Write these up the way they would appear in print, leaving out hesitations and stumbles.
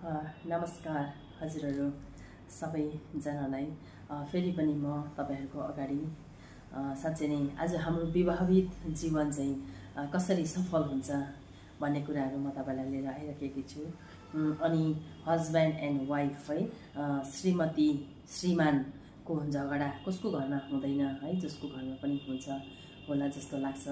नमस्कार हजुरहरू सबैजनालाई फेरि पनि म तपाईहरुको अगाडि साँच्चै नै आज हाम्रो विवाहित जीवन चाहिँ कसरी सफल हुन्छ भन्ने कुराहरू म तपाईलाई लिएर आइराखेकी छु। अनि हस्बैन्ड एन्ड वाइफ है श्रीमती श्रीमानको झगडा कसको घरमा हुँदैन है, जसको घरमा पनि हुन्छ होला जस्तो लाग्छ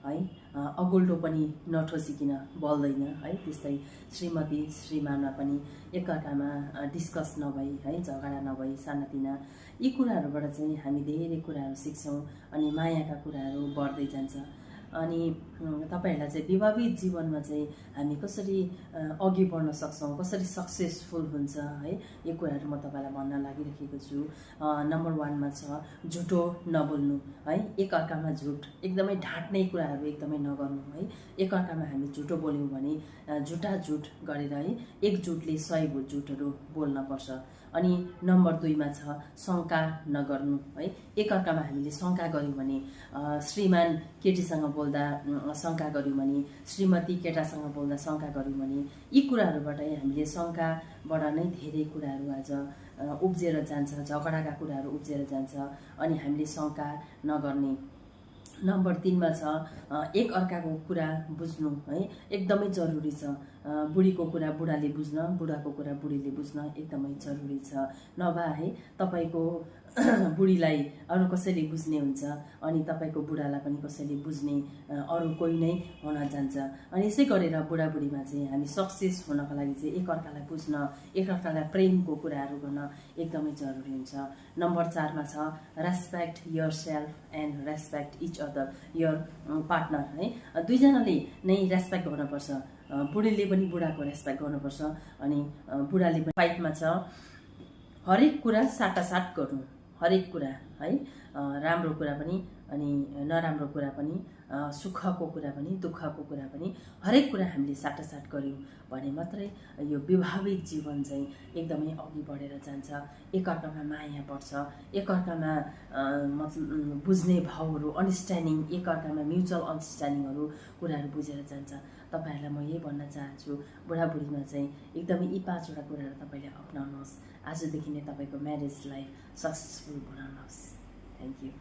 है। अगुल्टो पनि नठोसिकिन बल्दैन है, त्यस्तै श्रीमती श्रीमानमा पनि एकअर्कामा डिस्कस नभई है, झगडा नभई सानातिना यी कुराहरूबाट चाहिँ हामी धेरै कुराहरू सिक्छौं अनि मायाका कुराहरू बढ्दै जान्छ। अनि तपाईहरुलाई चाहिँ विवाहित जीवनमा चाहिँ हामी कसरी अघि बढ्न सक्छौं, कसरी सक्सेसफुल हुन्छ है, यो कुराहरू म तपाईलाई भन्न लागिरहेको छु। नम्बर 1 मा छ झुटो नबोल्नु है, एकअर्कामा झुट एकदमै ढाट्ने कुराहरू एकदमै नगर्नु है। एकअर्कामा हामी झुटो बोल्यौं भने झुटा झुट गरेर है, एक झुटले 100 झुटहरू बोल्न पर्छ। अनि नम्बर 2 मा छ शंका नगर्नु है, एकअर्कामा हामीले शंका गर्यौं भने श्रीमान केटीसँग बोल्दा शंका गर्यौं भने, श्रीमती केटासँग बोल्दा शंका गर्यौं भने यी कुराहरूबाट हामीले शंकाबाट नै धेरै कुराहरू आज उब्जेर जान्छ, झगडाका कुराहरू उब्जेर जान्छ अनि हामीले शंका नगर्ने। नम्बर 3 मा छ एक अर्काको कुरा बुझ्नु है, एकदमै जरुरी छ। बुढीको कुरा बुढाले बुझ्न, बुढाको कुरा बुढीले बुझ्न एकदमै जरुरी छ। नभए है तपाईको बुढीलाई अरु कसैले बुझ्ने हुन्छ अनि तपाईको बुढालाई पनि कसैले बुझ्ने अरु कोही नै हुन जान्छ। अनि यसै गरेर बुढाबुढीमा चाहिँ हामी सक्सेस हुनको लागि चाहिँ एकअर्कालाई बुझ्न, एकअर्कालाई प्रेमको कुराहरू गर्न एकदमै जरुरी हुन्छ। नम्बर 4 मा छ respect yourself and respect each other your partner है, दुईजनाले नै रेस्पेक्ट गर्नुपर्छ। बुढीले पनि बुढाको रेस्पेक्ट गर्नुपर्छ अनि बुढाले पनि। 5 मा छ हरेक कुरा साटासाट गर्नु, हरेक कुरा है, राम्रो कुरा पनि अनि नराम्रो कुरा पनि, सुखको कुरा पनि दुःखको कुरा पनि हरेक कुरा हामीले साटासाट गर्यौं भने मात्रै यो विवाहित जीवन चाहिँ एकदमै अघि बढेर जान्छ। एकअर्कामा माया बढ्छ, एकअर्कामा मतलब बुझ्ने भावहरू, अन्डरस्ट्यान्डिङ, एकअर्कामा म्युचुअल अन्डरस्ट्यान्डिङहरू कुराहरू बुझेर जान्छ। तपाईहरुलाई म यही भन्न चाहन्छु, बुढाबुढीमा चाहिँ एकदमै यी 5 वटा कुराहरू तपाईले अपनाउनुहोस्। आजदेखि नै तपाईको म्यारेज लाइफ सक्सेसफुल बनाउनुहोस्। Thank you.